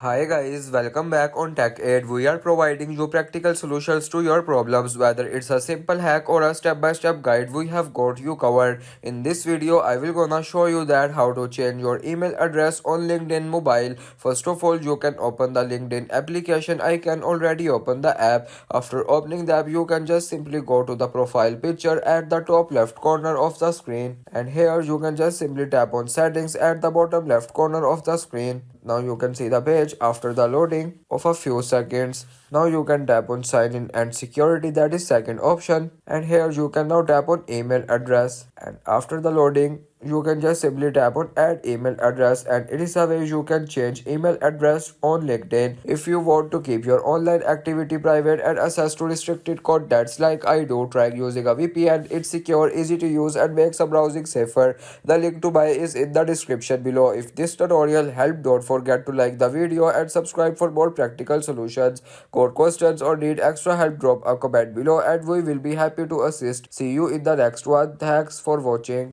Hi guys, welcome back on Tech Aid. We are providing you practical solutions to your problems. Whether it's a simple hack or a step-by-step guide, we have got you covered. In this video, I will gonna show you that how to change your email address on LinkedIn mobile. First of all, you can open the LinkedIn application. I can already open the app. After opening the app, you can just simply go to the profile picture at the top left corner of the screen. And here you can just simply tap on settings at the bottom left corner of the screen. Now you can see the page after the loading of a few seconds. Now you can tap on sign in and security, that is second option, and here you can now tap on email address, and after the loading you can just simply tap on add email address, and it is a way you can change email address on LinkedIn if you want to keep your online activity private and access to restricted contacts like I do. Try using a VPN. It's secure, easy to use, and makes a browsing safer. The link to buy is in the description below. If this tutorial helped, don't forget to like the video and subscribe for more practical solutions. Got questions or need extra help, drop a comment below and we will be happy to assist. See you in the next one. Thanks for watching.